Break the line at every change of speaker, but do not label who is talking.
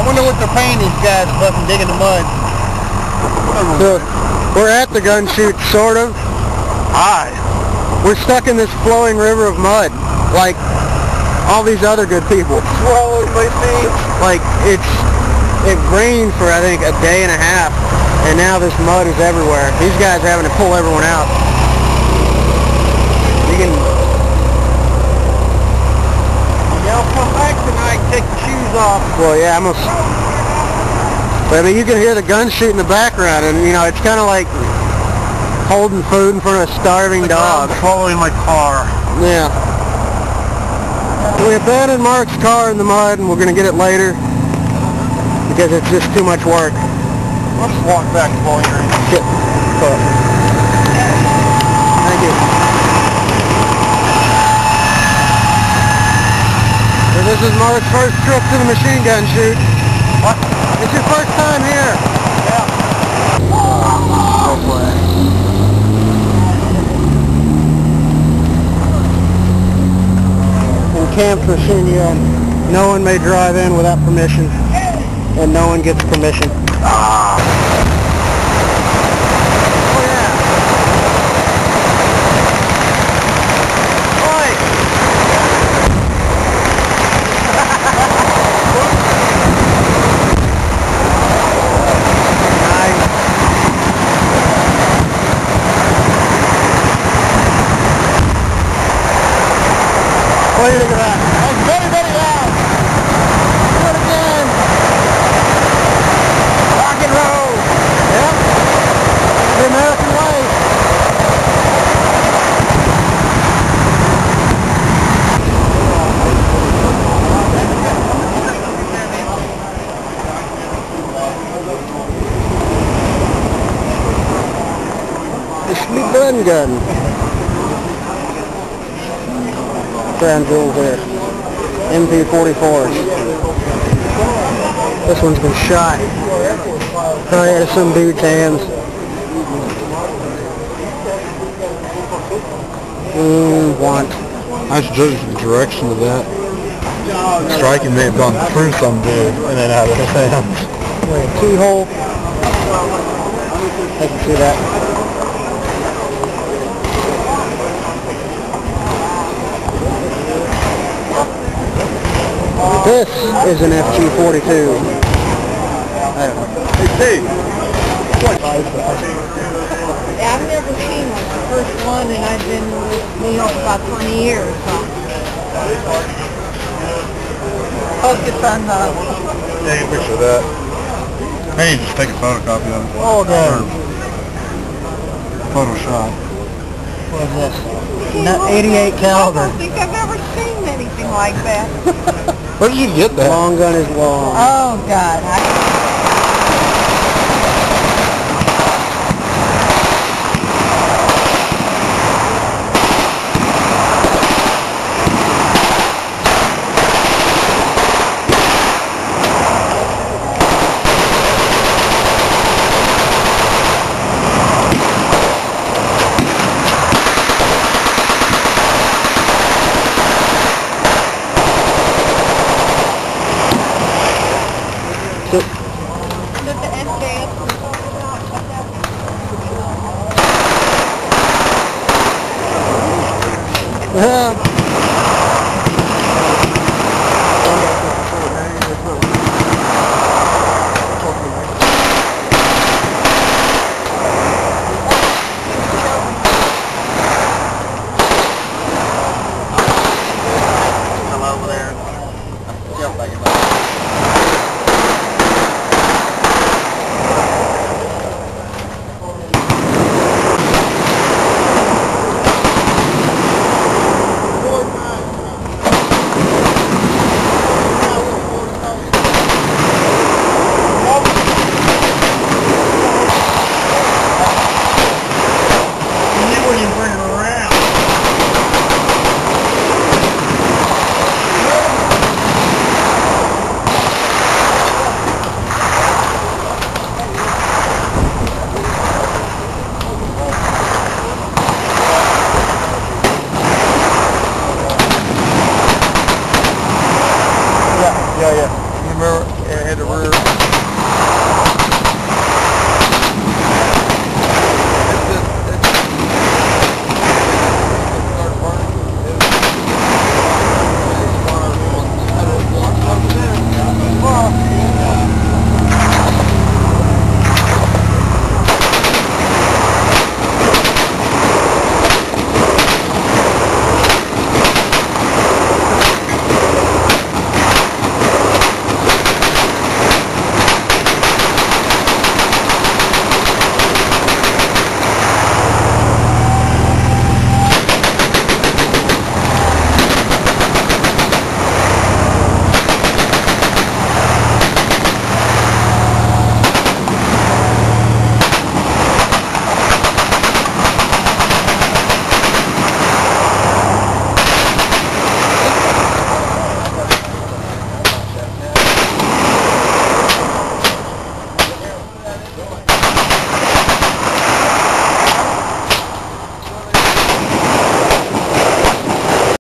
wonder what they're paying these guys fucking digging the mud.
So, we're at the gun shoot, sort of.
Aye.
We're stuck in this flowing river of mud, like all these other good people.
Swallowed my feet.
Like, it rained for, I think, a day and a half, and now this mud is everywhere. These guys are having to pull everyone out. You can...
They'll come back tonight and take the shoes off.
Well, yeah, but I mean, you can hear the gun shoot in the background, and, you know, it's kind of like holding food in front of a starving dog.
Following my car.
Yeah. We abandoned Mark's car in the mud, and we're going to get it later because it's just too much work.
Let's walk back to Bowling Green.
Shit. Thank you. So this is Mark's first trip to the machine gun shoot.
What?
It's your first time here.
Yeah.
Camped machine gun. No one may drive in without permission, and no one gets permission. Oh yeah. Oi! Nice. What do you think of that?
That's very, very loud.
Do it again.
Rock and roll.
Yep. The American way. The sweet bun gun. Crown jewels there. MP44s. This one's been shot. Probably out of some dude's hands. Want.
I should judge the direction of that. Striking may have gone through some dude and then out of his hands.
Wait, keyhole. I can see that. This is an FG-42. I don't know.
Hey,
Yeah, I've never seen one. The first one, and I've been with New York about 20 years. So. Focus on the...
take a picture of that. Hey, just take a photocopy of it.
Oh, God.
Photoshop.
What is this? 88
I
caliber.
don't think I've ever seen anything like that.
Where did you get that?
Long gun is long.
Oh, God.
So,